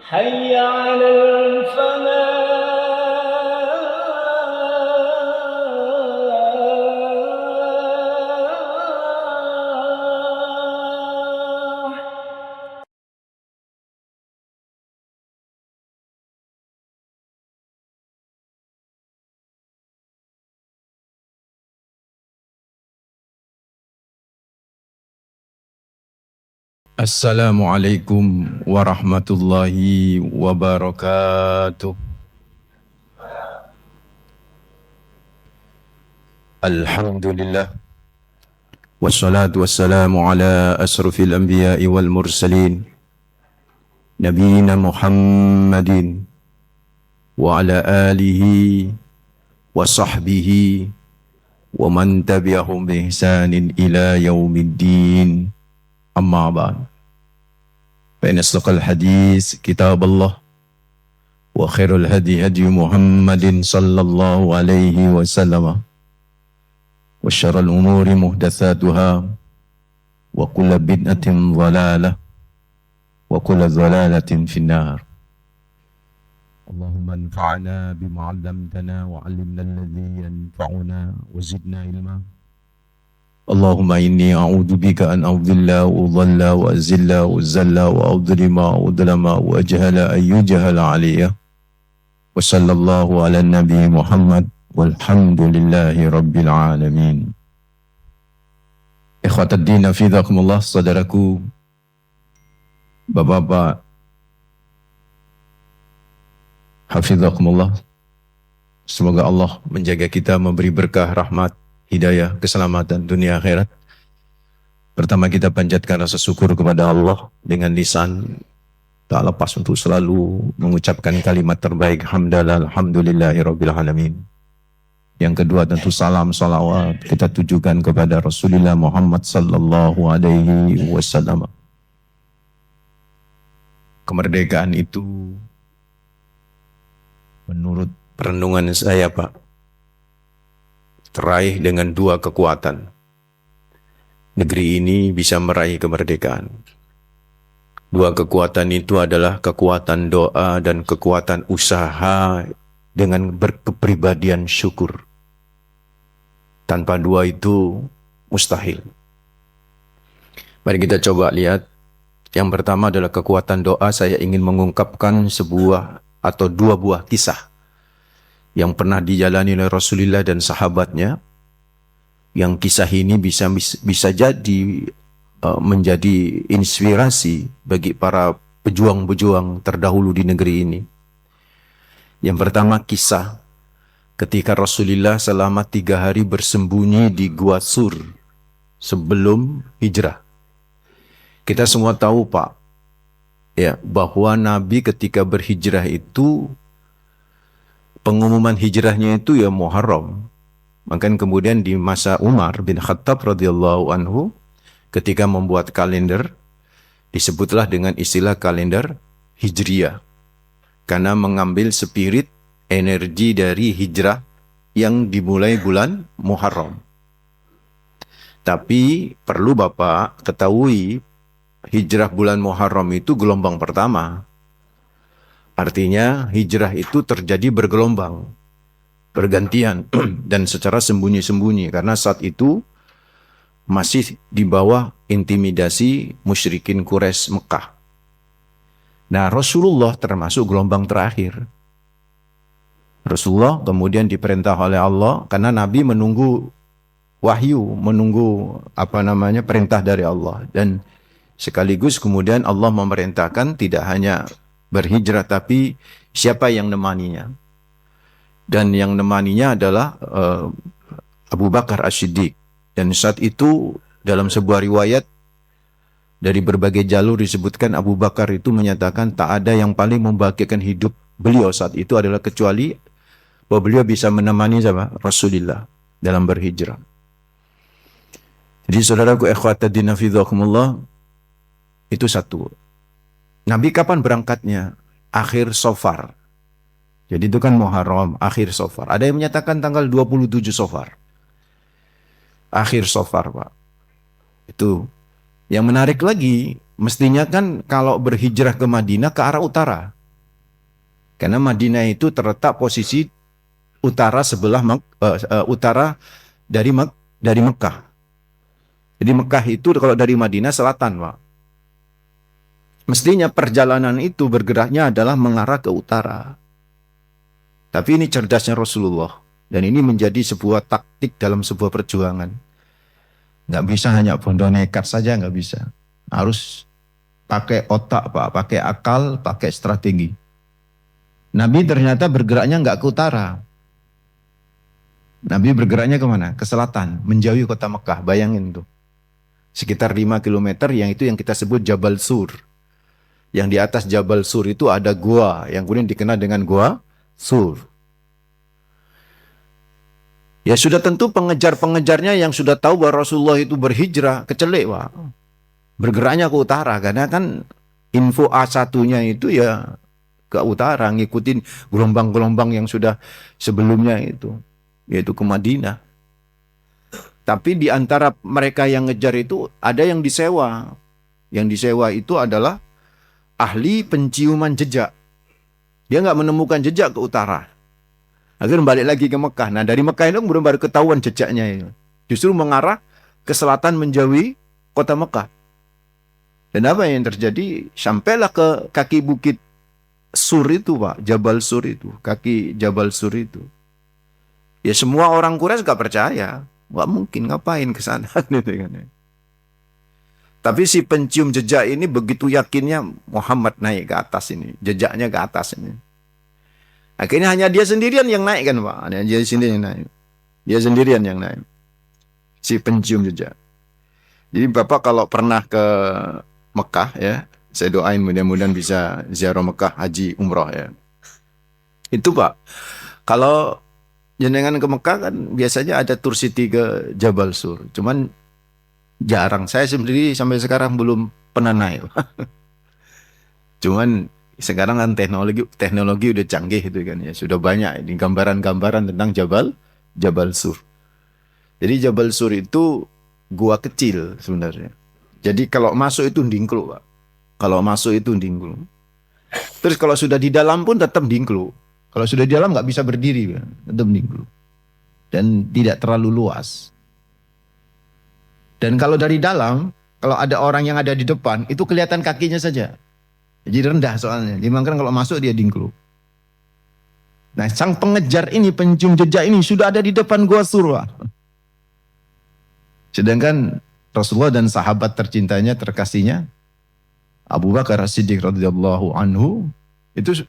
حي على الفلاح. Assalamualaikum warahmatullahi wabarakatuh. Alhamdulillah. Wassalatu wassalamu ala asrafil anbiya'i wal mursalin. Nabiina Muhammadin wa ala alihi wa sahbihi wa man tabi'ahum bi ihsanin ila yaumiddin. Amma ba'd. Fa inna asdaqal hadis kitabullah wa khairul hadi hadi Muhammadin sallallahu alaihi wasallam wa syarrul umuri muhdatsatuha wa kullu bid'atin dhalalah wa kullu dhalalatin finnar. Allahumma anfa'na bima 'allamtana wa 'allimna alladhi yanfa'una wa zidna ilma. Allahumma inni a'udzu bika an udhilla wa udhalla wa azilla wa zalla wa udhlima wa udlama wa ajhala ay yujhala alayya. Wa sallallahu ala nabi Muhammad walhamdulillahi rabbil alamin. Ikhwatad din hafizakumullah, saudaraku, bapak-bapak, hafizakumullah. Semoga Allah menjaga kita, memberi berkah, rahmat, hidayah, keselamatan dunia akhirat. Pertama, kita panjatkan rasa syukur kepada Allah dengan lisan tak lepas untuk selalu mengucapkan kalimat terbaik, hamdalah alhamdulillahi rabbil alamin. Yang kedua, tentu salam salawat kita tujukan kepada Rasulullah Muhammad sallallahu alaihi wasallam. Kemerdekaan itu menurut perenungan saya, Pak, teraih dengan dua kekuatan. Negeri ini bisa meraih kemerdekaan. Dua kekuatan itu adalah kekuatan doa dan kekuatan usaha dengan berkepribadian syukur. Tanpa dua itu mustahil. Mari kita coba lihat. Yang pertama adalah kekuatan doa. Saya ingin mengungkapkan sebuah atau dua buah kisah yang pernah dijalani oleh Rasulullah dan sahabatnya, yang kisah ini bisa jadi menjadi inspirasi bagi para pejuang-pejuang terdahulu di negeri ini. Yang pertama, kisah ketika Rasulullah selama 3 hari bersembunyi di Gua Sur sebelum hijrah. Kita semua tahu, Pak, ya, bahwa Nabi ketika berhijrah itu, pengumuman hijrahnya itu ya Muharram. Maka kemudian di masa Umar bin Khattab radhiyallahu anhu, ketika membuat kalender, disebutlah dengan istilah kalender Hijriyah, karena mengambil spirit energi dari hijrah yang dimulai bulan Muharram. Tapi perlu Bapak ketahui, hijrah bulan Muharram itu gelombang pertama. Artinya hijrah itu terjadi bergelombang, bergantian, dan secara sembunyi-sembunyi, karena saat itu masih di bawah intimidasi musyrikin Quraisy Mekah. Nah, Rasulullah termasuk gelombang terakhir. Rasulullah kemudian diperintah oleh Allah, karena Nabi menunggu wahyu, menunggu perintah dari Allah, dan sekaligus kemudian Allah memerintahkan tidak hanya berhijrah, tapi siapa yang nemaninya. Dan yang nemaninya adalah Abu Bakar As-Siddiq. Dan saat itu dalam sebuah riwayat dari berbagai jalur disebutkan Abu Bakar itu menyatakan tak ada yang paling membahagiakan hidup beliau saat itu adalah kecuali bahwa beliau bisa menemani Rasulullah dalam berhijrah. Jadi saudaraku ikhwatadina fidhakumullah, itu satu. Nabi kapan berangkatnya? Akhir Safar. Jadi itu kan Muharram, akhir Safar. Ada yang menyatakan tanggal 27 Safar. Akhir Safar, Pak. Itu. Yang menarik lagi, mestinya kan kalau berhijrah ke Madinah ke arah utara. Karena Madinah itu terletak posisi utara sebelah utara dari Mekah. Jadi Mekah itu kalau dari Madinah selatan, Pak. Mestinya perjalanan itu bergeraknya adalah mengarah ke utara. Tapi ini cerdasnya Rasulullah. Dan ini menjadi sebuah taktik dalam sebuah perjuangan. Nggak bisa hanya bondo nekat saja, nggak bisa. Harus pakai otak, Pak, pakai akal, pakai strategi. Nabi ternyata bergeraknya nggak ke utara. Nabi bergeraknya kemana? Ke selatan, menjauhi kota Mekah. Bayangin tuh. Sekitar 5 kilometer, yang itu yang kita sebut Jabal Sur. Yang di atas Jabal Sur itu ada gua, yang kemudian dikenal dengan Gua Sur. Ya sudah tentu pengejar-pengejarnya yang sudah tahu bahwa Rasulullah itu berhijrah, kecelek, Pak. Bergeraknya ke utara, karena kan info A1-nya itu ya ke utara, ngikutin gelombang-gelombang yang sudah sebelumnya itu, yaitu ke Madinah. Tapi di antara mereka yang ngejar itu ada yang disewa. Yang disewa itu adalah ahli penciuman jejak. Dia nggak menemukan jejak ke utara. Akhirnya balik lagi ke Mekah. Nah dari Mekah itu baru ketahuan jejaknya. Justru mengarah ke selatan menjauhi kota Mekah. Dan apa yang terjadi? Sampailah ke kaki bukit Sur itu, Pak. Jabal Sur itu. Kaki Jabal Sur itu. Ya semua orang Quraisy gak percaya. Gak mungkin, ngapain ke sana gitu kan. Tapi si pencium jejak ini begitu yakinnya Muhammad naik ke atas ini. Jejaknya ke atas ini. Akhirnya hanya dia sendirian yang naik kan, Pak. Hanya dia sendirian yang naik. Dia sendirian yang naik. Si pencium jejak. Jadi Bapak kalau pernah ke Mekah ya, saya doain mudah-mudahan bisa ziarah Mekah, haji, umroh ya. Itu Pak, kalau jenengan ke Mekah kan biasanya ada tour city ke Jabal Sur. Cuman jarang, saya sendiri sampai sekarang belum pernah naik. Cuman sekarang kan teknologi udah canggih itu kan ya, sudah banyak ini gambaran-gambaran tentang Jabal Sur. Jadi Jabal Sur itu gua kecil sebenarnya. Jadi kalau masuk itu ndingklu, Pak. Kalau masuk itu ndingklu. Terus kalau sudah di dalam pun tetap ndingklu. Kalau sudah di dalam nggak bisa berdiri, tetap ndingklu. Dan tidak terlalu luas. Dan kalau dari dalam, kalau ada orang yang ada di depan, itu kelihatan kakinya saja. Jadi rendah soalnya. Jadi makanya kalau masuk dia ndingklu. Nah, sang pengejar ini, pencium jejak ini sudah ada di depan gua Sur, Pak. Sedangkan Rasulullah dan sahabat tercintanya, terkasihnya, Abu Bakar As-Siddiq radhiyallahu anhu itu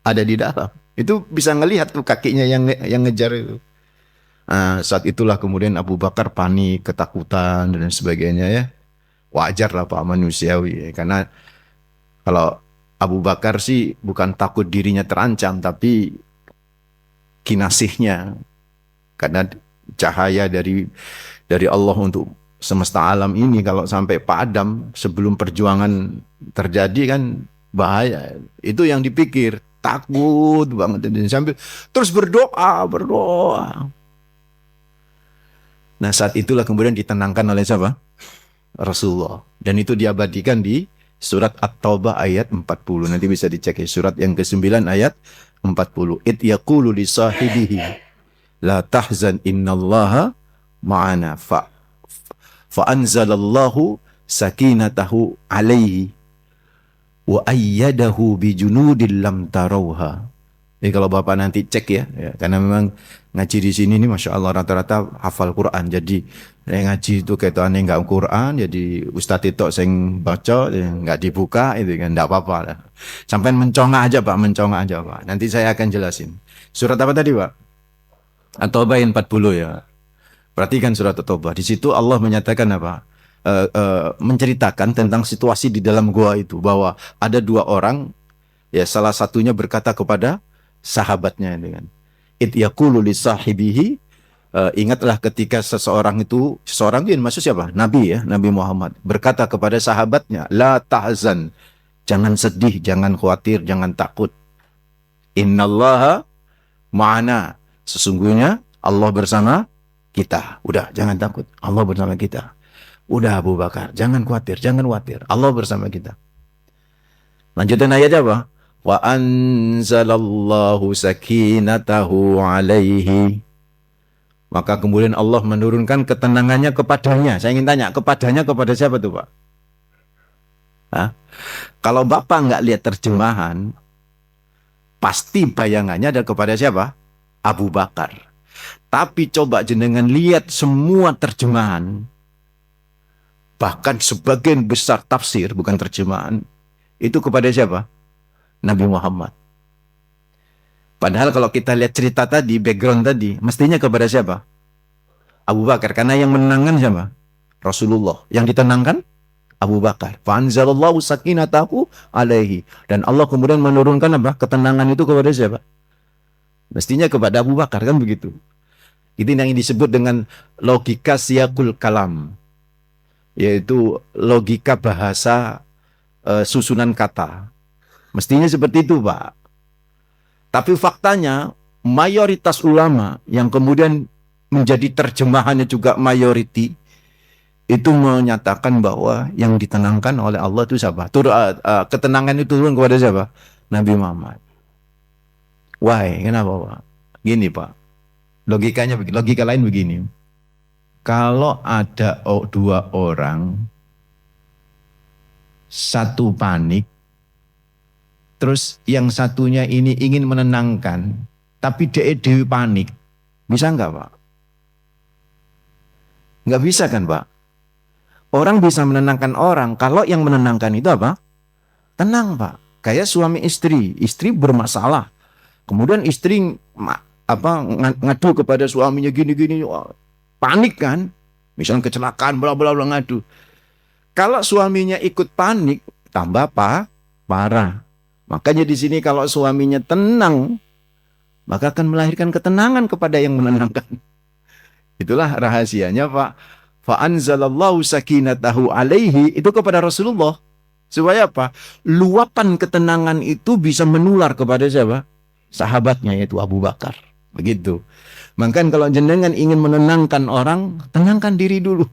ada di dalam. Itu bisa ngelihat tuh kakinya yang ngejar itu. Nah, saat itulah kemudian Abu Bakar panik, ketakutan dan sebagainya ya. Wajar lah Pak, manusiawi ya. Karena kalau Abu Bakar sih bukan takut dirinya terancam, tapi kinasihnya. Karena cahaya dari Allah untuk semesta alam ini kalau sampai padam sebelum perjuangan terjadi kan bahaya. Itu yang dipikir, takut banget sambil terus berdoa. Nah, saat itulah kemudian ditenangkan oleh siapa? Rasulullah. Dan itu diabadikan di surat At-Taubah ayat 40. Nanti bisa dicek ya, surat yang ke-9 ayat 40. Id yaqulu li sahibihi la tahzan innallaha ma'ana fa'anzalallahu sakinatahu alaihi wa ayyadahu bijunudin lam tarauha. Jadi kalau Bapak nanti cek ya, karena memang ngaji di sini nih Masya Allah rata-rata hafal Quran. Jadi ngaji itu kayak aneh nggak Quran, jadi Ustadz itu sing baca nggak dibuka itu kan nggak apa-apa lah. Sampai mencongak aja Pak. Nanti saya akan jelasin. Surat apa tadi Pak? At-Taubah 40 ya. Perhatikan surat At-Taubah. Di situ Allah menyatakan apa? Menceritakan tentang situasi di dalam gua itu, bahwa ada dua orang, ya salah satunya berkata kepada sahabatnya dengan id yaqulu li sahibihi, ingatlah ketika seseorang itu maksud siapa? Nabi ya, Nabi Muhammad berkata kepada sahabatnya, la tahzan, jangan sedih, jangan khawatir, jangan takut. Innallaha ma'ana, sesungguhnya Allah bersama kita. Udah, jangan takut, Allah bersama kita. Udah Abu Bakar, jangan khawatir, Allah bersama kita. Lanjutan ayat apa? Wa anzalallahu sakinatahu alaihi. Maka kemudian Allah menurunkan ketenangannya kepadanya. Saya ingin tanya, kepadanya kepada siapa tuh Pak? Hah? Kalau Bapak nggak lihat terjemahan, pasti bayangannya ada kepada siapa? Abu Bakar. Tapi coba jenengan lihat semua terjemahan, bahkan sebagian besar tafsir, bukan terjemahan, itu kepada siapa? Nabi Muhammad. Padahal kalau kita lihat cerita tadi, background tadi, mestinya kepada siapa? Abu Bakar. Karena yang menenangkan siapa? Rasulullah. Yang ditenangkan? Abu Bakar. Fa'anzalallahu sakinatahu alaihi. Dan Allah kemudian menurunkan apa? Ketenangan itu kepada siapa? Mestinya kepada Abu Bakar, kan begitu. Itu yang disebut dengan logika siyakul kalam. Yaitu logika bahasa susunan kata. Mestinya seperti itu, Pak. Tapi faktanya mayoritas ulama yang kemudian menjadi terjemahannya juga mayoriti itu menyatakan bahwa yang ditenangkan oleh Allah itu siapa? Ketenangan itu turun kepada siapa? Nabi Muhammad. Why? Kenapa Pak? Gini Pak, logikanya begini, logika lain begini. Kalau ada dua orang, satu panik, terus yang satunya ini ingin menenangkan, tapi dia dewi panik. Bisa nggak Pak? Nggak bisa kan Pak? Orang bisa menenangkan orang kalau yang menenangkan itu apa? Tenang Pak. Kayak suami istri. Istri bermasalah. Kemudian istri ngadu kepada suaminya gini-gini. Panik kan? Misalnya kecelakaan, bla bla bla ngadu. Kalau suaminya ikut panik, tambah parah. Makanya di sini kalau suaminya tenang, maka akan melahirkan ketenangan kepada yang menenangkan. Itulah rahasianya Pak. Fa'anzalallahu sakinatahu alaihi, itu kepada Rasulullah. Supaya apa? Luapan ketenangan itu bisa menular kepada siapa? Sahabatnya, yaitu Abu Bakar. Begitu. Maka kalau jenengan ingin menenangkan orang, tenangkan diri dulu.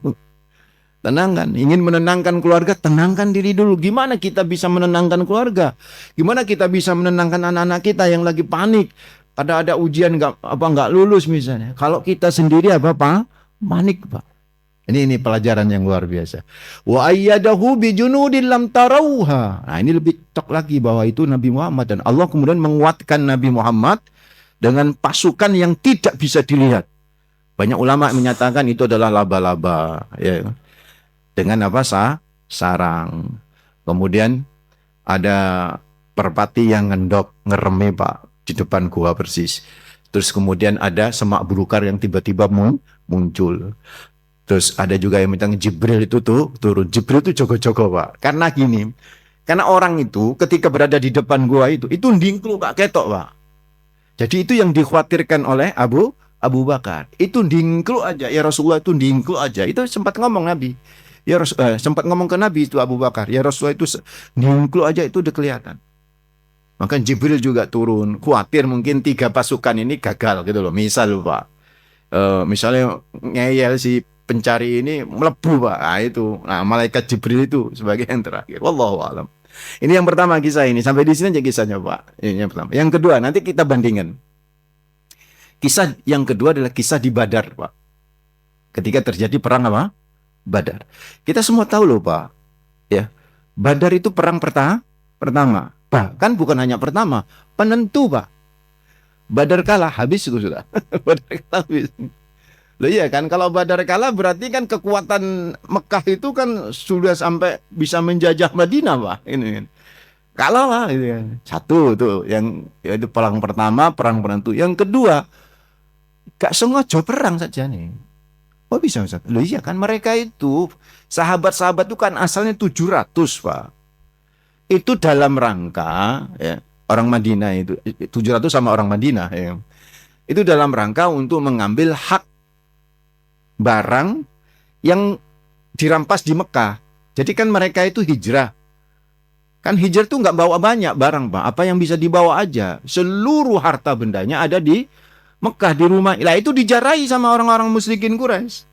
Tenangkan, ingin menenangkan keluarga, tenangkan diri dulu. Gimana kita bisa menenangkan keluarga? Gimana kita bisa menenangkan anak-anak kita yang lagi panik? Ada ujian nggak lulus misalnya. Kalau kita sendiri panik Pak. Ini pelajaran yang luar biasa. Wa ayyadahu bijunudin lam tarauha. Nah ini lebih tok lagi bahwa itu Nabi Muhammad, dan Allah kemudian menguatkan Nabi Muhammad dengan pasukan yang tidak bisa dilihat. Banyak ulama menyatakan itu adalah laba-laba, ya. Dengan sarang. Kemudian ada merpati yang ngereme Pak di depan gua persis. Terus kemudian ada semak belukar yang tiba-tiba muncul. Terus ada juga yang bilang Jibril itu turun. Jibril itu jogo-jogo Pak. Karena gini, karena orang itu ketika berada di depan gua itu ndingklu Pak, ketok Pak. Jadi itu yang dikhawatirkan oleh Abu Bakar. Itu ndingklu aja, ya Rasulullah itu ndingklu aja. Itu sempat ngomong Nabi. Ya sempat ngomong ke Nabi itu Abu Bakar, ya Rasulullah itu ndingklu aja itu udah kelihatan. Maka Jibril juga turun, khawatir mungkin 3 pasukan ini gagal gitu loh. Misal Pak, misalnya ngeyel si pencari ini melebu Pak. Nah malaikat Jibril itu sebagai yang terakhir. Wallahu a'lam. Ini yang pertama kisah ini. Sampai di sini aja kisahnya Pak. Ini yang pertama. Yang kedua nanti kita bandingkan. Kisah yang kedua adalah kisah di Badar Pak. Ketika terjadi perang Badar. Kita semua tahu loh Pak. Ya. Badar itu perang pertama. Bahkan bukan hanya pertama, penentu Pak. Badar kalah, habis itu sudah. Badar kalah habis. Loh iya kan, kalau Badar kalah berarti kan kekuatan Mekah itu kan sudah sampai bisa menjajah Madinah Pak. Ini kan. Kalah lah gitu kan. Satu tuh yang yaitu perang pertama, perang penentu. Yang kedua, gak sengaja perang saja nih. Oh bisa Ustaz? Loh iya kan, mereka itu sahabat-sahabat itu kan asalnya 700 Pak. Itu dalam rangka ya, orang Madinah itu 700 sama orang Madinah ya. Itu dalam rangka untuk mengambil hak barang yang dirampas di Mekah. Jadi kan mereka itu hijrah. Kan hijrah itu nggak bawa banyak barang Pak. Apa yang bisa dibawa aja. Seluruh harta bendanya ada di Mekah, di rumah. Lah itu dijarai sama orang-orang musyrikin Quraisy.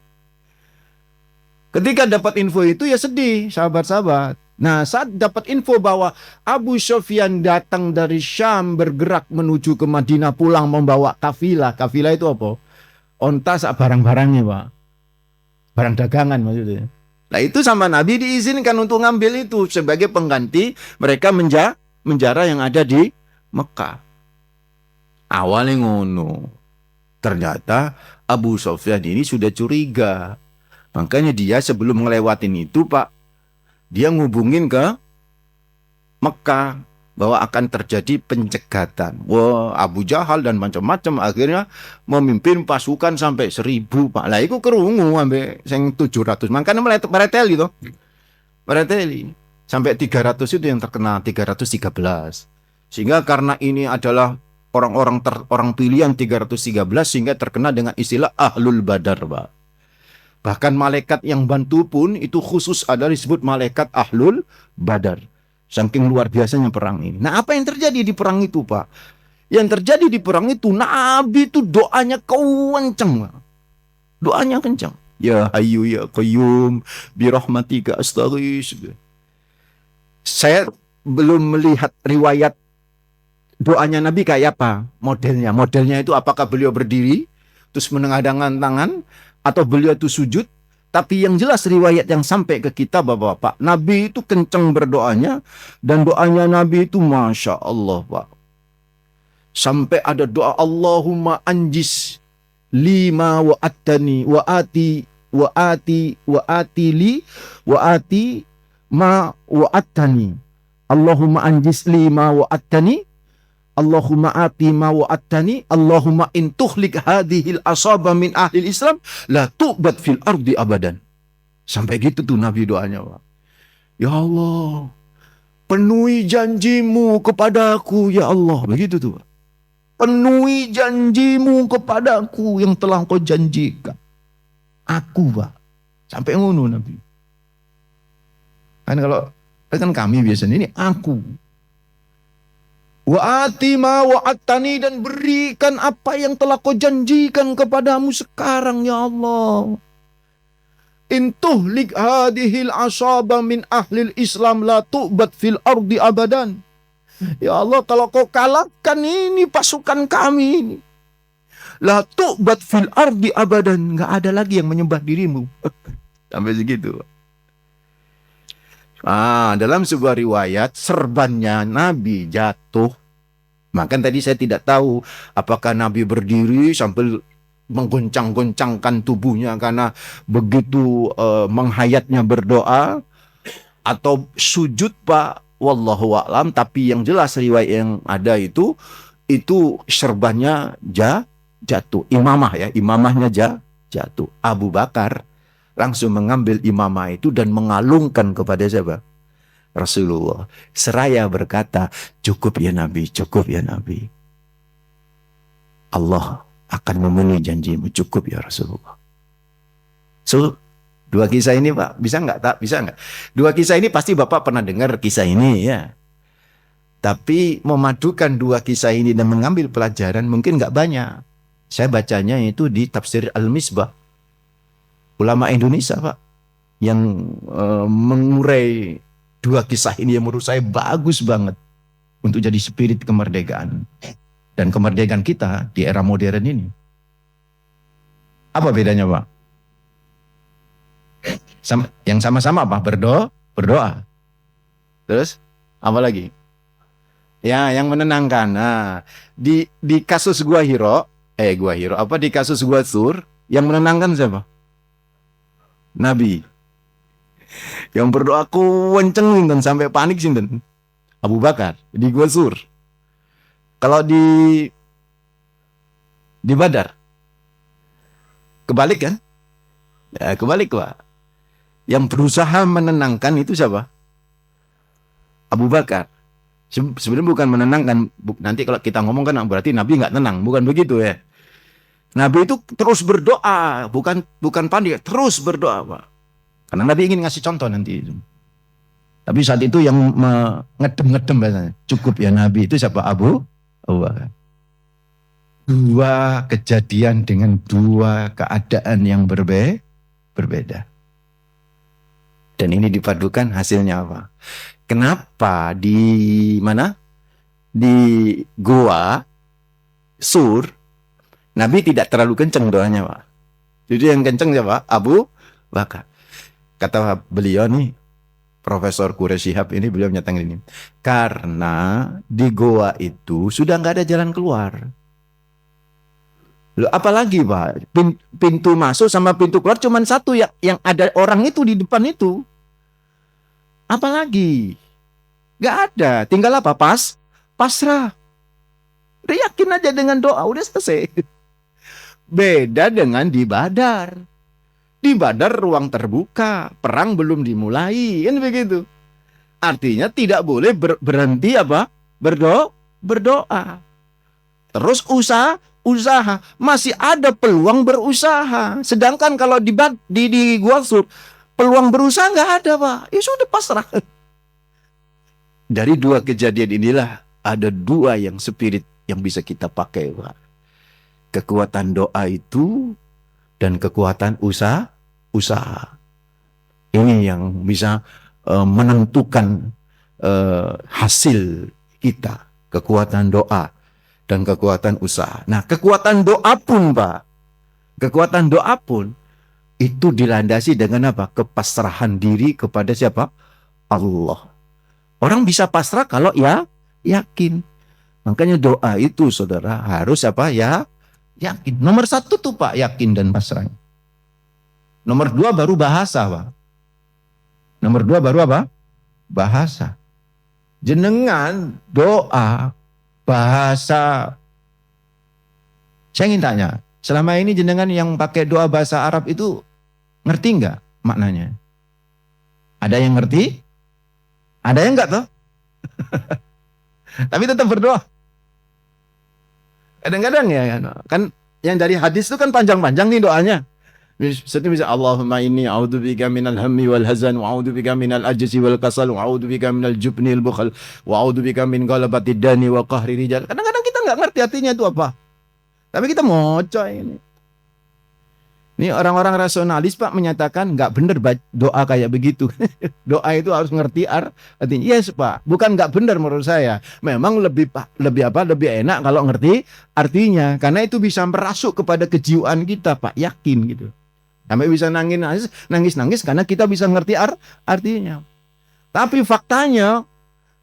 Ketika dapat info itu ya sedih, sahabat-sahabat. Nah, saat dapat info bahwa Abu Sufyan datang dari Syam bergerak menuju ke Madinah pulang membawa kafilah. Kafilah itu apa? Onta sak barang-barangnya, Pak. Barang dagangan maksudnya. Nah, itu sama Nabi diizinkan untuk ngambil itu sebagai pengganti mereka menjara yang ada di Mekah. Awalnya ngono. Ternyata Abu Sufyan ini sudah curiga. Makanya dia sebelum ngelewatin itu, Pak, dia ngubungin ke Mekah bahwa akan terjadi pencegatan. Wah, Abu Jahal dan macam-macam akhirnya memimpin pasukan sampai 1.000, Pak. Lah itu kerungu sampai sing 700. Makanya mereteli itu. Mereteli. Sampai 300 itu yang terkena 313. Sehingga karena ini adalah orang pilihan 313 sehingga terkena dengan istilah Ahlul Badar, Pak. Bahkan malaikat yang bantu pun itu khusus ada disebut malaikat Ahlul Badar. Saking luar biasanya perang ini. Nah, apa yang terjadi di perang itu, Pak? Yang terjadi di perang itu, Nabi itu doanya kenceng, Pak. Doanya kenceng. Ya Hayyu ya Qayyum birahmatika astaghis. Saya belum melihat riwayat doanya Nabi kayak apa modelnya. Modelnya itu apakah beliau berdiri terus menengadangkan tangan atau beliau itu sujud. Tapi yang jelas riwayat yang sampai ke kita Bapak-bapak, Nabi itu kenceng berdoanya dan doanya Nabi itu Masya Allah, Pak. Sampai ada doa Allahumma anjis lima wa attani wa ati li wa ati ma wa attani. Allahumma anjis lima wa attani. Allahumma ati ma wa'attani. Allahumma in tuhlik hadhil asaba min ahli Islam la tu'bad fil ardi abadan. Sampai gitu tuh Nabi doanya, Pak. Ya Allah, penuhi janjimu kepadaku ya Allah. Begitu tuh, Pak. Penuhi janjimu kepadaku yang telah kau janjikan. Aku, Pak. Sampai ngono Nabi. Kan kami biasanya ini aku. Wa'ati ma wa'atani, dan berikan apa yang telah kau janjikan kepadamu sekarang ya Allah. In tuhlik hadihil asaba min ahlil Islam la tu'bad fil ardi abadan. Ya Allah, kalau kau kalahkan ini pasukan kami ini, la tu'bad fil ardi abadan, nggak ada lagi yang menyembah dirimu. Sampai segitu. Dalam sebuah riwayat serbannya Nabi jatuh. Maka tadi saya tidak tahu apakah Nabi berdiri sambil menggoncang-goncangkan tubuhnya karena begitu menghayatnya berdoa, atau sujud, Pak. Wallahu a'lam. Tapi yang jelas riwayat yang ada itu serbannya jatuh. Imamahnya jatuh. Abu Bakar langsung mengambil imamah itu dan mengalungkan kepada siapa? Rasulullah. Seraya berkata, cukup ya Nabi, cukup ya Nabi. Allah akan memenuhi janjimu, cukup ya Rasulullah. So, dua kisah ini, Pak, bisa nggak? Bisa nggak? Dua kisah ini pasti Bapak pernah dengar kisah ini ya. Tapi memadukan dua kisah ini dan mengambil pelajaran mungkin nggak banyak. Saya bacanya itu di Tafsir Al-Misbah. Ulama Indonesia, Pak, yang mengurai dua kisah ini yang menurut saya bagus banget untuk jadi spirit kemerdekaan dan kemerdekaan kita di era modern ini. Apa bedanya, Pak? Yang sama-sama apa? Berdoa. Terus apa lagi? Ya, yang menenangkan. Nah, di kasus Gua Hiro, di kasus Gua Thur, yang menenangkan siapa? Nabi. Yang berdoa kenceng dan sampai panik sinten? Abu Bakar di Gua Thur. Kalau di Badar kebalik kan? Ya, kebalik, Pak. Yang berusaha menenangkan itu siapa? Abu Bakar. Sebenarnya bukan menenangkan. Nanti kalau kita ngomong kan berarti Nabi nggak tenang. Bukan begitu ya. Nabi itu terus berdoa, bukan panik, terus berdoa, Pak. Karena Nabi ingin ngasih contoh nanti. Tapi saat itu yang ngedem bahasanya. Cukup ya Nabi, itu siapa? Abu Bakar. Dua kejadian dengan dua keadaan yang berbeda. Dan ini dipadukan hasilnya apa? Kenapa di mana? Di Goa Sur Nabi tidak terlalu kenceng doanya, Pak. Jadi yang kenceng siapa? Abu Bakar. Kata beliau nih, Profesor Quraish Shihab ini, beliau menyatakan ini. Karena di Goa itu sudah nggak ada jalan keluar. Loh, apalagi Pak, pintu masuk sama pintu keluar cuma satu, yang ada orang itu di depan itu. Apalagi? Nggak ada. Tinggal apa? Pasrah. Udah yakin aja dengan doa, udah selesai. Beda dengan di Badar. Di Badar ruang terbuka, perang belum dimulai, kan begitu. Artinya tidak boleh berhenti apa? Berdoa. Terus usaha, masih ada peluang berusaha. Sedangkan kalau di Gua Sur, peluang berusaha nggak ada, Pak. Ya sudah pasrah. Dari dua kejadian inilah ada dua yang spirit yang bisa kita pakai, Pak. Kekuatan doa itu dan kekuatan usaha. Ini yang bisa menentukan hasil kita. Kekuatan doa dan kekuatan usaha. Nah, kekuatan doa pun, Pak. Kekuatan doa pun itu dilandasi dengan apa? Kepasrahan diri kepada siapa? Allah. Orang bisa pasrah kalau ya yakin. Makanya doa itu, saudara, harus apa? Ya yakin. Nomor satu tuh, Pak, yakin dan pasrah. Nomor dua baru bahasa, Pak. Nomor dua baru apa? Bahasa. Jenengan doa bahasa. Saya ingin tanya, selama ini jenengan yang pakai doa bahasa Arab itu ngerti nggak maknanya? Ada yang ngerti? Ada yang nggak toh? Tapi tetap berdoa. Kadang-kadang ya, kan yang dari hadis itu kan panjang-panjang nih doanya. Seperti misalnya Allahumma inni a'udzubika minal hammi wal hazan wa a'udzubika minal ajzi wal kasal wa a'udzubika minal jubni al bukhal wa a'udzubika min ghalabati dani wa qahri rijal. Kadang-kadang kita nggak ngerti artinya itu apa. Tapi kita mocoy ini. Ini orang-orang rasionalis, Pak, menyatakan nggak benar doa kayak begitu. Doa itu harus ngerti artinya. Yes, Pak. Bukan nggak benar menurut saya. Memang lebih enak kalau ngerti artinya. Karena itu bisa merasuk kepada kejiwaan kita, Pak. Yakin gitu. Sampai bisa nangis karena kita bisa ngerti artinya. Tapi faktanya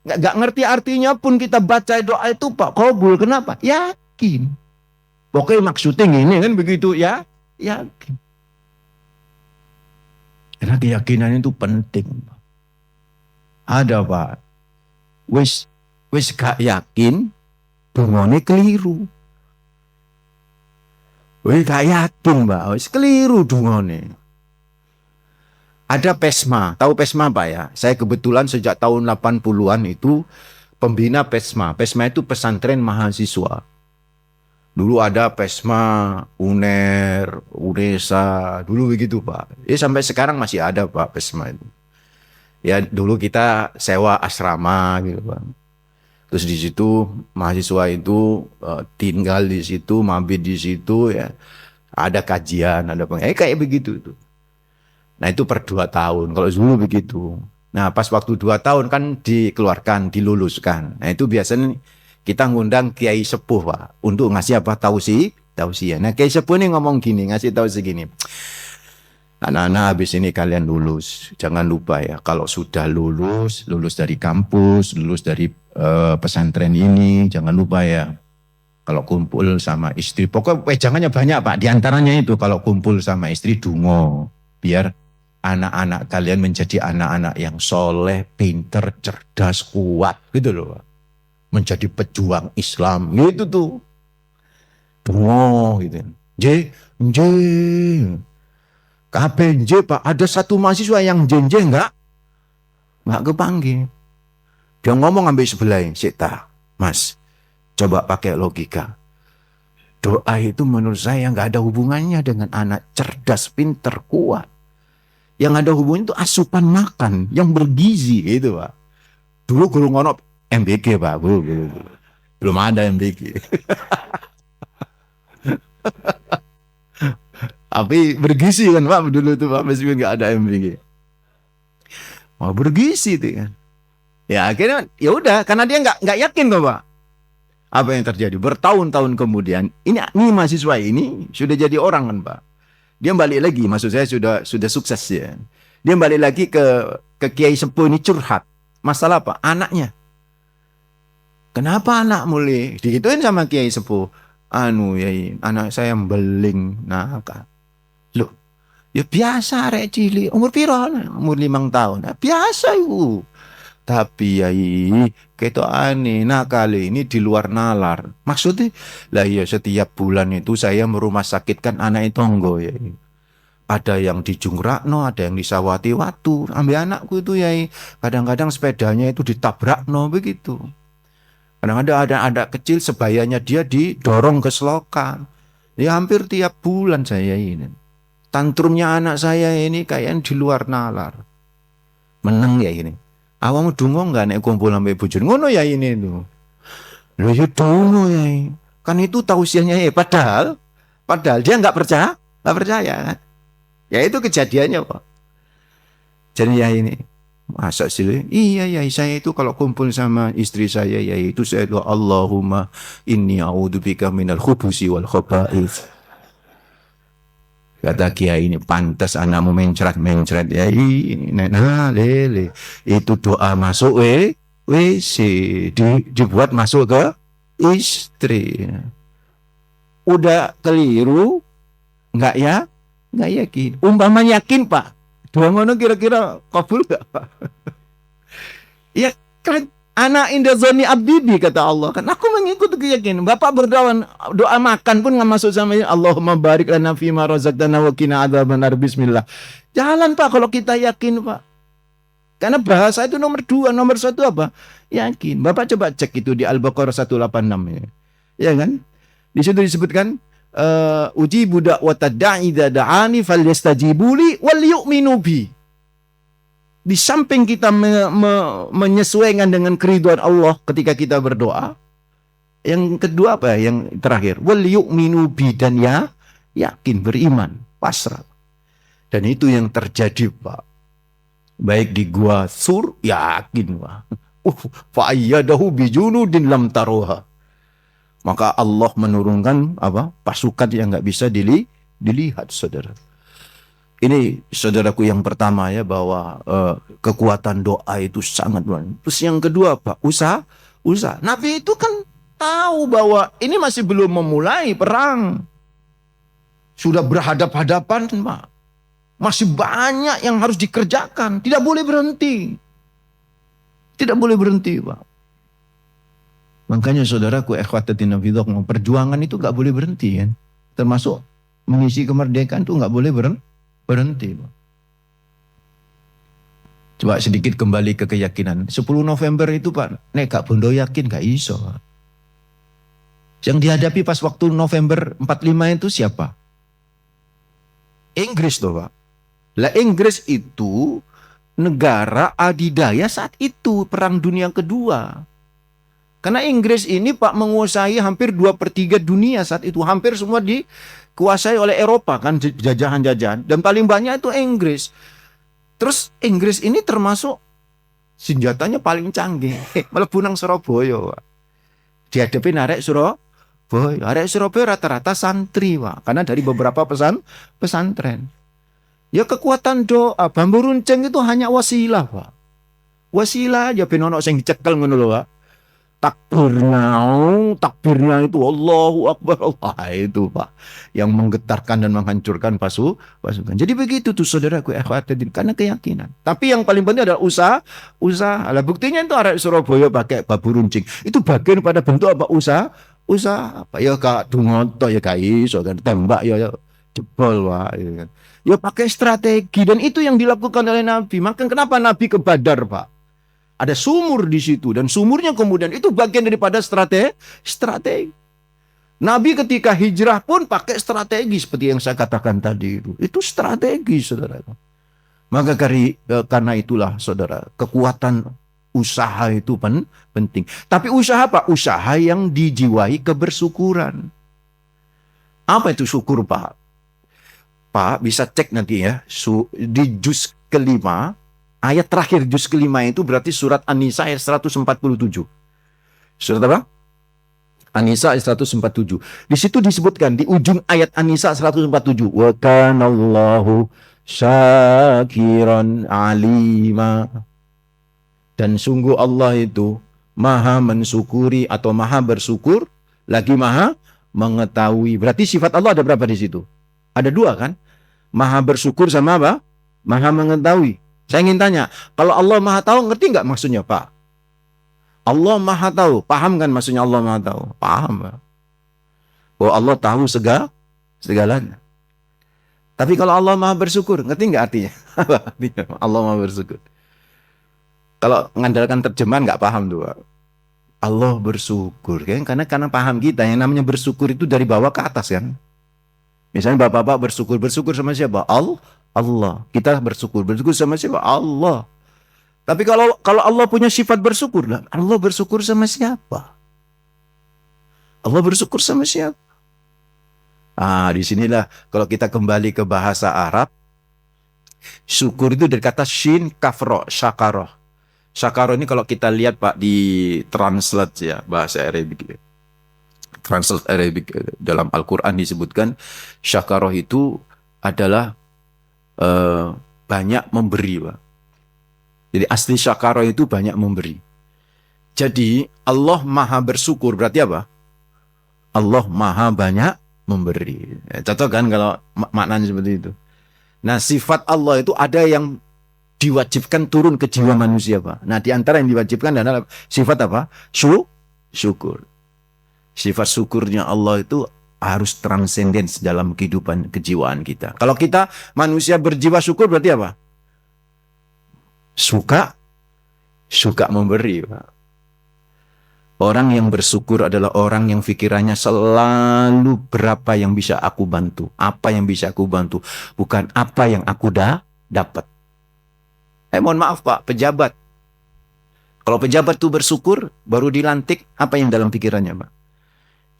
nggak ngerti artinya pun kita baca doa itu, Pak, kabul. Kenapa? Yakin. Pokoknya maksudnya ini kan begitu ya. Yakin. Karena keyakinan itu penting. Ada, Pak. Wis gak yakin, dungane keliru. Wis gak yakin, Pak. Wis keliru dungane. Ada PESMA. Tahu PESMA, Pak, ya? Saya kebetulan sejak tahun 80-an itu pembina PESMA. PESMA itu pesantren mahasiswa. Dulu ada PESMA, UNER, UNESA, dulu begitu, Pak. Ya sampai sekarang masih ada, Pak, PESMA itu. Ya dulu kita sewa asrama gitu, Pak. Terus di situ mahasiswa itu tinggal di situ, mabit di situ, ya. Ada kajian, ada kayak begitu itu. Nah itu per 2 tahun, kalau dulu begitu. Nah pas waktu 2 tahun kan dikeluarkan, diluluskan. Nah itu biasanya kita ngundang kiai sepuh, Pak, untuk ngasih apa? Tausiah. Nah kiai sepuh ini ngomong gini, ngasih tahu segini. Anak-anak habis ini kalian lulus. Jangan lupa ya, kalau sudah lulus dari kampus, lulus dari pesantren ini, jangan lupa ya. Kalau kumpul sama istri, pokoknya wejangannya banyak, Pak. Di antaranya itu kalau kumpul sama istri dungo, biar anak-anak kalian menjadi anak-anak yang soleh, pinter, cerdas, kuat, gitu loh, Pak. Menjadi pejuang Islam, gitu tuh. Dungo, gitu. KPJ, Pak, ada satu mahasiswa yang jenje nggak kepanggil. Dia ngomong ambil sebelah, Sita, Mas, coba pakai logika. Doa itu menurut saya nggak ada hubungannya dengan anak cerdas, pinter, kuat. Yang ada hubungannya itu asupan makan yang bergizi, gitu, Pak. Dulu guru ngono MBG, Pak, belum ada MBG. Tapi bergizi kan, Pak, dulu tuh, Pak, meskipun nggak ada MBG. Wah, bergizi itu kan. Ya akhirnya ya udah, karena dia nggak yakin tuh Pak. Apa yang terjadi? Bertahun-tahun kemudian, ini mahasiswa ini sudah jadi orang kan Pak. Dia balik lagi, maksud saya sudah sukses ya. Dia balik lagi ke Kiai Sepuh ini curhat. Masalah apa? Anaknya. Kenapa anak mulai digituin sama Kiai Sepuh? Anu ya, anak saya beling nakal. Loh, ya biasa rek cilik. Umur piro? Umur 5 tahun. Nah, biasa itu. Tapi ya keto aneh nakal ini di luar nalar. Maksudnya lah ya setiap bulan itu saya merumah sakitkan anak itu tonggo ya. Ada yang di Jungrakno, ada yang di Sawati Watu. Ambil anakku itu ya, kadang-kadang sepedanya itu ditabrakno begitu. Kadang-kadang ada anak kecil sebayanya dia didorong ke selokan. Ya hampir tiap bulan saya ini. Tantrumnya anak saya ini kayak di luar nalar. Menang ya ini. Awamu dungo nggak nek kumpul sampai bujur. Ngono ya ini tuh. Loh ya dungo ya. Kan itu tausiahnya ya. Padahal dia nggak percaya kan. Ya itu kejadiannya Pak. Jadi ya ini, masa sih? Iya ya, saya itu kalau kumpul sama istri saya ya itu saya doa Allahumma inni a'udzubika minal khubusi wal khaba'ith. Kata Kiai ini pantas anakmu mencret ya ini nah lele itu doa masuk WC dibuat masuk ke istri. Udah keliru nggak ya? Nggak yakin. Umpama yakin Pak, doa ngono kira-kira kabul nggak Pak? Ya kan anak indazoni abdi kata Allah kan. Aku mengikuti keyakinan. Bapak berdoa doa makan pun nggak masuk sama ini. Allahumma barik lana fima razaqtana wa qina adzabannar. Bismillah. Jalan Pak kalau kita yakin Pak. Karena bahasa itu nomor 2, nomor 1 apa? Yakin. Bapak coba cek itu di Al-Baqarah 186 ya. Ya kan? Di situ disebutkan uji budak watada'i da'ani falyastajibuli wal yu'minu bi. Di samping kita menyesuaikan dengan keridhaan Allah ketika kita berdoa, yang kedua apa? Yang terakhir, wal yu'minu bi, dan ya yakin, beriman, pasrah. Dan itu yang terjadi Pak. Baik di gua Sur, yakin Pak. Fa ayyadahu bijunudin lam taruha. Maka Allah menurunkan pasukan yang nggak bisa dilihat, saudara. Ini saudaraku yang pertama ya, bahwa kekuatan doa itu sangat luar. Terus yang kedua Pak, usaha. Nabi itu kan tahu bahwa ini masih belum memulai perang. Sudah berhadap-hadapan Pak. Masih banyak yang harus dikerjakan. Tidak boleh berhenti. Tidak boleh berhenti Pak. Makanya saudaraku ikhwatatina fillah, perjuangan itu nggak boleh berhenti kan. Termasuk mengisi kemerdekaan itu nggak boleh berhenti. Coba sedikit kembali ke keyakinan. 10 November itu Pak, nek gak bondo yakin gak iso. Yang dihadapi pas waktu November 45 itu siapa? Inggris loh Pak. Lah Inggris itu negara adidaya saat itu Perang Dunia Kedua. Karena Inggris ini Pak menguasai hampir 2/3 dunia saat itu. Hampir semua dikuasai oleh Eropa kan, jajahan-jajahan. Dan paling banyak itu Inggris. Terus Inggris ini termasuk senjatanya paling canggih. Mlebu nang Surabaya Pak. Dihadapi arek Surabaya. Arek Surabaya rata-rata santri Pak. Karena dari beberapa pesantren. Ya kekuatan doa, bambu runcing itu hanya wasilah Pak. Wasilah aja ben ono sing dicekel ngono lho Pak. Takbirnya itu Allahu Akbar, Allah itu Pak yang menggetarkan dan menghancurkan pasukan. Jadi begitu tuh saudaraku ikhwatiddin, karena keyakinan. Tapi yang paling penting adalah usaha. Lah buktinya itu arek Surabaya pakai bambu runcing. Itu bagian pada bentuk apa? Usaha apa ya Kak Dungoto ya gak iso kan, tembak ya jebol Pak ya kan. Ya pakai strategi, dan itu yang dilakukan oleh Nabi. Maka kenapa Nabi ke Badar Pak? Ada sumur di situ, dan sumurnya kemudian itu bagian daripada strategi. Nabi ketika hijrah pun pakai strategi seperti yang saya katakan tadi itu. Itu strategi saudara. Maka karena itulah saudara, kekuatan usaha itu penting. Tapi usaha apa? Usaha yang dijiwai kebersyukuran. Apa itu syukur Pak? Pak bisa cek nanti ya di juz kelima Ayat terakhir juz kelima itu berarti surat An-Nisa ayat 147. Surat apa? An-Nisa ayat 147. Di situ disebutkan di ujung ayat An-Nisa 147. Wa kanallahu syakiran alima. Dan sungguh Allah itu maha mensyukuri atau maha bersyukur, lagi maha mengetahui. Berarti sifat Allah ada berapa di situ? Ada dua kan? Maha bersyukur sama apa? Maha mengetahui. Saya ingin tanya, kalau Allah maha tahu, ngerti nggak maksudnya Pak? Allah maha tahu, paham kan maksudnya Allah maha tahu? Paham Pak. Bahwa Allah tahu segalanya. Tapi kalau Allah maha bersyukur, ngerti nggak artinya? Apa artinya? Allah maha bersyukur. Kalau mengandalkan terjemahan nggak paham tuh Pak. Allah bersyukur kan? Karena paham kita yang namanya bersyukur itu dari bawah ke atas kan. Misalnya bapak-bapak bersyukur sama siapa? Allah. Kita bersyukur sama siapa? Allah. Tapi kalau Allah punya sifat bersyukur, Allah bersyukur sama siapa? Allah bersyukur sama siapa? Disinilah kalau kita kembali ke bahasa Arab, syukur itu dari kata shin kafro, syakaroh. Syakaroh ini kalau kita lihat Pak di translate ya bahasa Arabik. Translate Arabik dalam Al-Quran disebutkan syakaroh itu adalah banyak memberi Pak. Jadi asli syakaroh itu banyak memberi. Jadi Allah maha bersyukur berarti apa? Allah maha banyak memberi. Contoh kan kalau maknanya seperti itu. Nah sifat Allah itu ada yang diwajibkan turun ke jiwa manusia Pak. Nah di antara yang diwajibkan adalah sifat apa? Syukur. Sifat syukurnya Allah itu harus transenden dalam kehidupan kejiwaan kita. Kalau kita manusia berjiwa syukur berarti apa? Suka memberi Pak. Orang yang bersyukur adalah orang yang pikirannya selalu berapa yang bisa aku bantu, apa yang bisa aku bantu, bukan apa yang aku dapat. Mohon maaf Pak, pejabat. Kalau pejabat itu bersyukur, baru dilantik, apa yang dalam pikirannya Pak?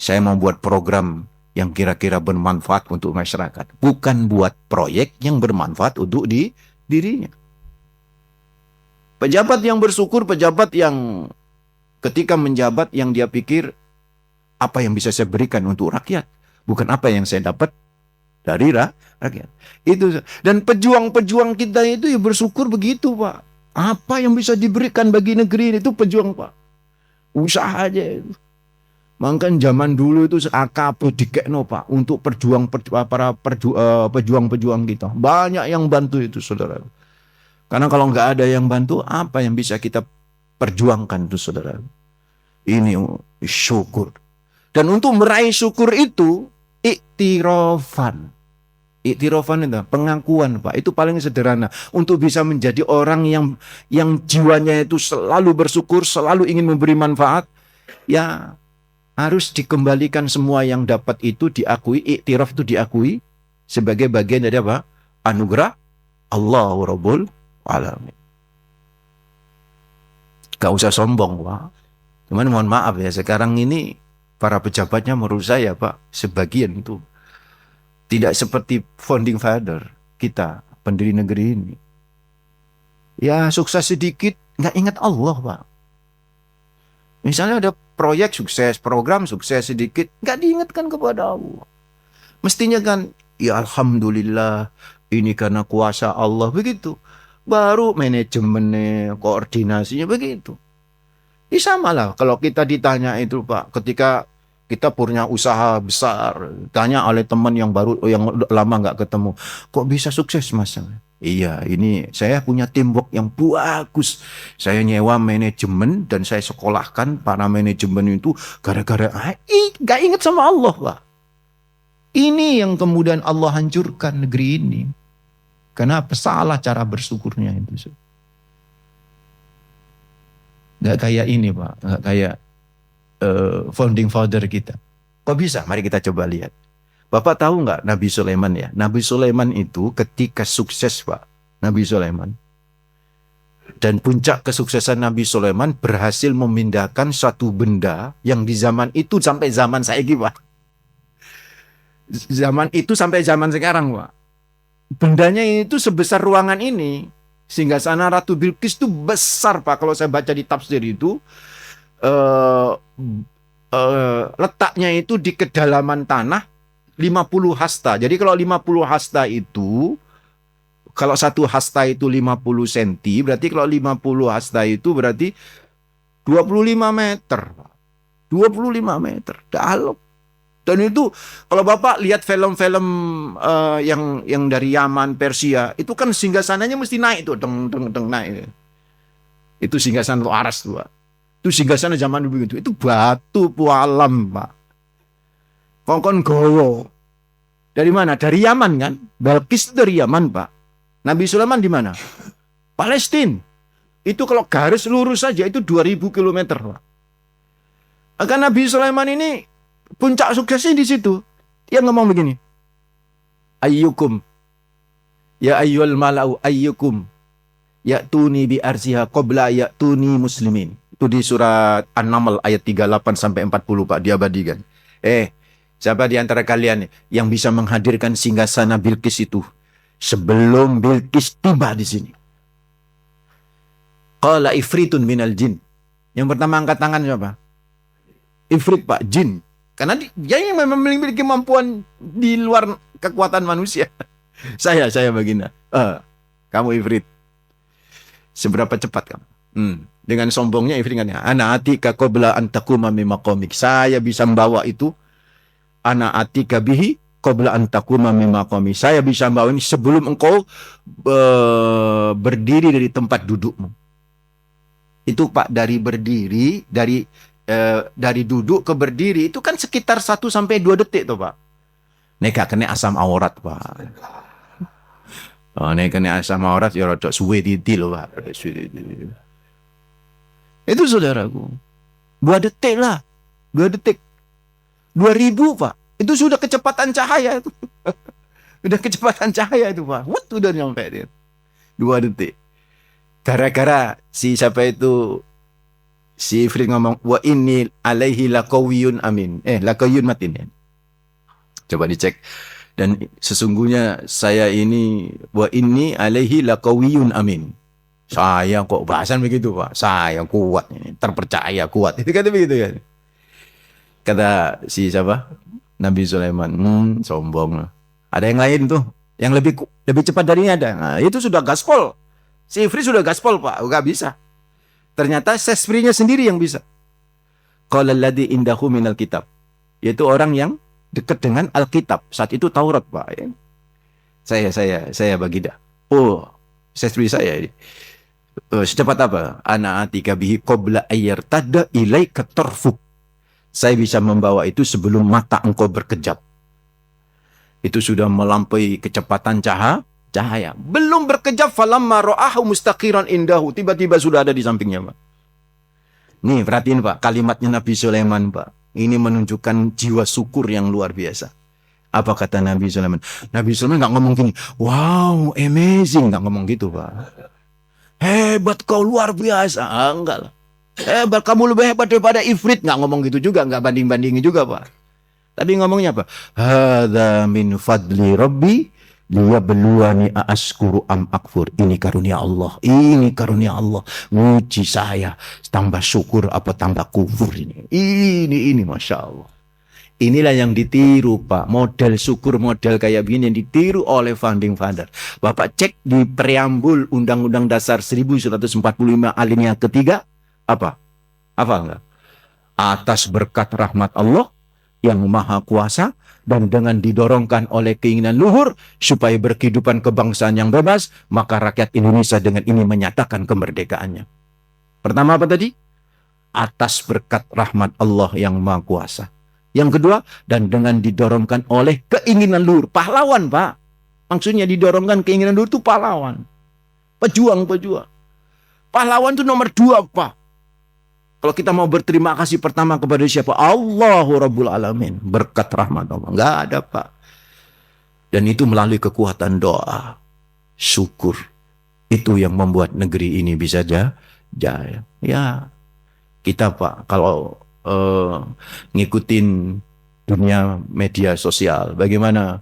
Saya mau buat program yang kira-kira bermanfaat untuk masyarakat. Bukan buat proyek yang bermanfaat untuk dirinya. Pejabat yang bersyukur, pejabat yang ketika menjabat yang dia pikir, apa yang bisa saya berikan untuk rakyat? Bukan apa yang saya dapat dari rakyat. Itu. Dan pejuang-pejuang kita itu ya bersyukur begitu Pak. Apa yang bisa diberikan bagi negeri ini itu pejuang Pak. Usaha aja itu. Maka zaman dulu itu AKP dikekno Pak untuk para pejuang-pejuang kita. Banyak yang bantu itu saudara. Karena kalau nggak ada yang bantu, apa yang bisa kita perjuangkan itu saudara? Ini syukur. Dan untuk meraih syukur itu iktirafan. Iktirafan itu pengakuan Pak. Itu paling sederhana. Untuk bisa menjadi orang yang jiwanya itu selalu bersyukur, selalu ingin memberi manfaat, ya harus dikembalikan semua yang dapat itu diakui, iktiraf itu diakui sebagai bagian dari apa? Anugerah Allah Rabbul Alamin. Gak usah sombong Pak. Cuman mohon maaf ya, sekarang ini para pejabatnya menurut saya Pak, sebagian itu tidak seperti founding father kita, pendiri negeri ini. Ya sukses sedikit, nggak ingat Allah Pak. Misalnya ada proyek sukses, program sukses sedikit, nggak diingatkan kepada Allah. Mestinya kan, ya Alhamdulillah, ini karena kuasa Allah, begitu. Baru manajemennya, koordinasinya begitu. Ya sama lah, kalau kita ditanya itu Pak, ketika kita punya usaha besar, tanya oleh teman yang baru, yang lama nggak ketemu, kok bisa sukses Mas? Iya, ini saya punya teamwork yang bagus. Saya nyewa manajemen dan saya sekolahkan para manajemen itu gara-gara gak ingat sama Allah Pak. Ini yang kemudian Allah hancurkan negeri ini. Kenapa? Salah cara bersyukurnya itu. Gak kayak ini Pak, gak kayak founding father kita. Kok bisa? Mari kita coba lihat. Bapak tahu nggak Nabi Sulaiman ya? Nabi Sulaiman itu ketika sukses Pak, Nabi Sulaiman. Dan puncak kesuksesan Nabi Sulaiman berhasil memindahkan suatu benda yang di zaman itu sampai zaman saiki Pak. Zaman itu sampai zaman sekarang Pak. Bendanya itu sebesar ruangan ini. Singgasana Ratu Bilqis itu besar Pak. Kalau saya baca di tafsir itu eh, letaknya itu di kedalaman tanah 50 hasta. Jadi kalau 50 hasta itu, kalau satu hasta itu 50 cm, berarti kalau 50 hasta itu berarti 25 meter. 25 meter dalam. Dan itu kalau Bapak lihat film-film yang dari Yaman, Persia, itu kan singgasananya mesti naik tuh, naik. Itu singgasana Aras tuh, Pak. Itu singgasana zaman dulu itu batu pualam, Pak. Kongkon gowo. Dari mana? Dari Yaman kan? Balkis dari Yaman, Pak. Nabi Sulaiman di mana? Palestina. Itu kalau garis lurus saja itu 2000 km, Pak. Maka Nabi Sulaiman ini puncak suksesnya di situ. Dia ngomong begini. Ayyukum ya ayyul mala'u ayyukum ya'tuni bi arsiha qabla ya'tuni muslimin. Itu di surat An-Naml ayat 38 sampai 40, Pak, diabadikan. Siapa di antara kalian yang bisa menghadirkan singgasana Bilqis itu sebelum Bilqis tiba di sini? Qala ifritun minal jin. Yang pertama angkat tangan siapa? Ifrit, Pak, jin. Karena dia yang memang memiliki kemampuan di luar kekuatan manusia. Saya baginda. Kamu Ifrit. Seberapa cepat kamu? Dengan sombongnya Ifrit katanya, ana atika qabla an taquma min maqamik. Saya bisa membawa itu. Ana atika bihi qabla an taquma min maqamik. Saya bisa membawa ini sebelum engkau berdiri dari tempat dudukmu. Itu, Pak, dari berdiri, dari duduk ke berdiri itu kan sekitar 1 sampai 2 detik tuh, Pak. Neka kena asam aurat, Pak. Neka kena asam aurat ya rada suwe titi loh, Pak. Itu saudaraku. 2 detik lah. 2 detik. 2000, Pak. Itu sudah kecepatan cahaya itu. Udah kecepatan cahaya itu, Pak. Udah nyampe dia. 2 detik. Gara-gara si siapa itu, si Ifrit ngomong, wa inni alaihi laqawiyyun amin. Laqawiyyun matin ya. Coba dicek. Dan sesungguhnya saya ini, wa inni alaihi laqawiyyun amin. Saya kok bahasan begitu, Pak. Saya kuat ini, terpercaya kuat. Itu kata begitu ya. Kata si siapa? Nabi Sulaiman. Sombong. Ada yang lain tuh, yang lebih cepat dari ini ada. Nah, itu sudah gaspol. Si Ifrit sudah gaspol, Pak. Enggak bisa. Ternyata sesprinya sendiri yang bisa. Qala alladzi indahu minal kitab. Yaitu orang yang dekat dengan Alkitab. Saat itu Taurat, Pak. Ya. Saya baginda. Sespri saya ini. Secepat apa? Ana atika bihi qabla ayyartadda ilaika tarfuk. Saya bisa membawa itu sebelum mata engkau berkejap. Itu sudah melampaui kecepatan cahaya. Belum berkejap, falamma ra'ahu mustaqiran indahu. Tiba-tiba sudah ada di sampingnya, Pak. Nih, perhatiin, Pak, kalimatnya Nabi Sulaiman, Pak. Ini menunjukkan jiwa syukur yang luar biasa. Apa kata Nabi Sulaiman? Nabi Sulaiman nggak ngomong gini, wow, amazing. Nggak ngomong gitu, Pak. Hebat kau, luar biasa. Enggak lah. Hebat, kamu lebih hebat daripada Ifrit. Nggak ngomong gitu juga, nggak banding-bandingin juga, Pak. Tapi ngomongnya apa? Hadza min fadli rabbi liyabluwani a'askuru am akfur. Ini karunia Allah. Ini karunia Allah. Muji saya. Tambah syukur apa tambah kufur ini. Ini Masya Allah. Inilah yang ditiru, Pak. Model syukur, model kayak begini yang ditiru oleh founding father. Bapak cek di preambul Undang-Undang Dasar 1145 alinea ketiga. Apa enggak? Atas berkat rahmat Allah yang maha kuasa dan dengan didorongkan oleh keinginan luhur supaya berkehidupan kebangsaan yang bebas, maka rakyat Indonesia dengan ini menyatakan kemerdekaannya. Pertama apa tadi? Atas berkat rahmat Allah yang maha kuasa. Yang kedua, dan dengan didorongkan oleh keinginan luhur. Pahlawan, Pak. Maksudnya didorongkan keinginan luhur itu pahlawan. Pejuang. Pahlawan itu nomor 2, Pak. Kalau kita mau berterima kasih pertama kepada siapa? Allahu Rabbul Alamin. Berkat rahmat Allah. Enggak ada, Pak. Dan itu melalui kekuatan doa. Syukur. Itu yang membuat negeri ini bisa jaya. Ya, kita, Pak, kalau ngikutin dunia media sosial, bagaimana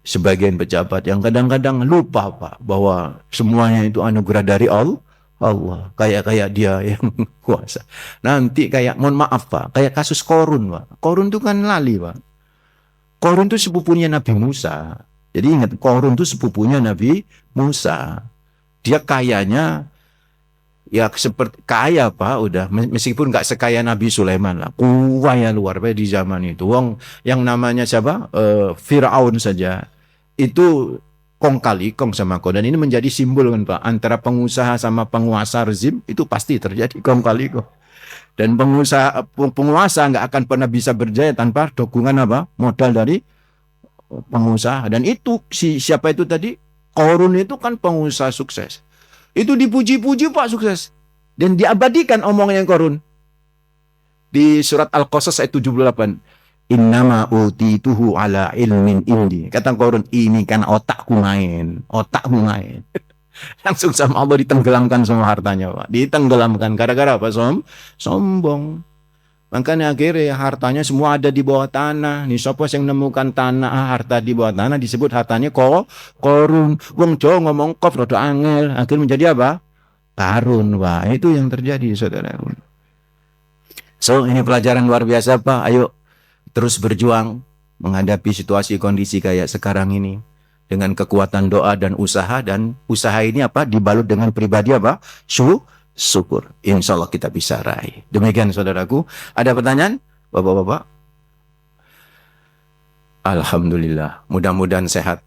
sebagian pejabat yang kadang-kadang lupa Pak bahwa semuanya itu anugerah dari Allah. Kayak dia yang kuasa. Nanti kayak, mohon maaf Pak, kayak kasus Korun Pak. Korun itu kan lali Pak. Korun itu sepupunya Nabi Musa. Jadi ingat, Korun itu sepupunya Nabi Musa. Dia kayanya ya seperti kaya Pak, udah meskipun nggak sekaya Nabi Sulaiman lah, kaya luar biasa di zaman itu. Wong yang namanya siapa, Firaun saja itu kong kali kong sama kong, dan ini menjadi simbol kan Pak, antara pengusaha sama penguasa rezim itu pasti terjadi kong kali kong. Dan penguasa nggak akan pernah bisa berjaya tanpa dukungan apa, modal dari pengusaha. Dan itu siapa itu tadi, Korun itu kan pengusaha sukses. Itu dipuji-puji Pak sukses. Dan diabadikan omongannya Korun. Di surat Al-Qasas ayat 78. Innama utituhu ala ilmin indi. Kata Korun, ini kan otakku main. Langsung sama Allah ditenggelamkan semua hartanya Pak. Ditenggelamkan. Gara-gara apa? Sombong. Makanya akhirnya hartanya semua ada di bawah tanah. Nih siapa yang nemukan tanah, harta di bawah tanah disebut hartanya Korun. Wong Jawa ngomong kof rada angel, akhirnya menjadi apa? Karun. Wah, itu yang terjadi saudara. So, ini pelajaran luar biasa Pak. Ayo terus berjuang menghadapi situasi kondisi kayak sekarang ini dengan kekuatan doa dan usaha ini apa? Dibalut dengan pribadi apa? Syukur. Insya Allah kita bisa raih. Demikian saudaraku. Ada pertanyaan? Bapak-bapak? Alhamdulillah. Mudah-mudahan sehat.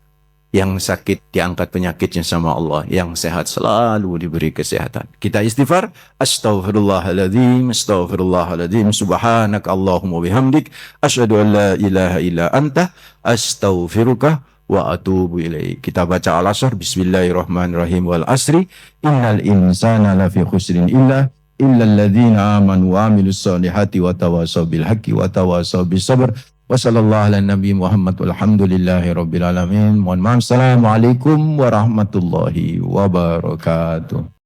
Yang sakit diangkat penyakitnya sama Allah. Yang sehat selalu diberi kesehatan. Kita istighfar. Astaghfirullahaladzim. Astaghfirullahaladzim. Subhanaka Allahumma bihamdik. Asyhadu an la ilaha illa anta. Astaghfiruka wa atubu ilaik. Kita baca al-asr. Bismillahirrahmanirrahim. Wal asri innal insana lafi khusrin illa alladhina amanu wa amilus solihati wa tawasaw bil haqqi wa tawasaw bis sabr. Wa sallallahu ala nabi Muhammad walhamdulillahi rabbil alamin. Mohon maaf. Assalamualaikum warahmatullahi wabarakatuh.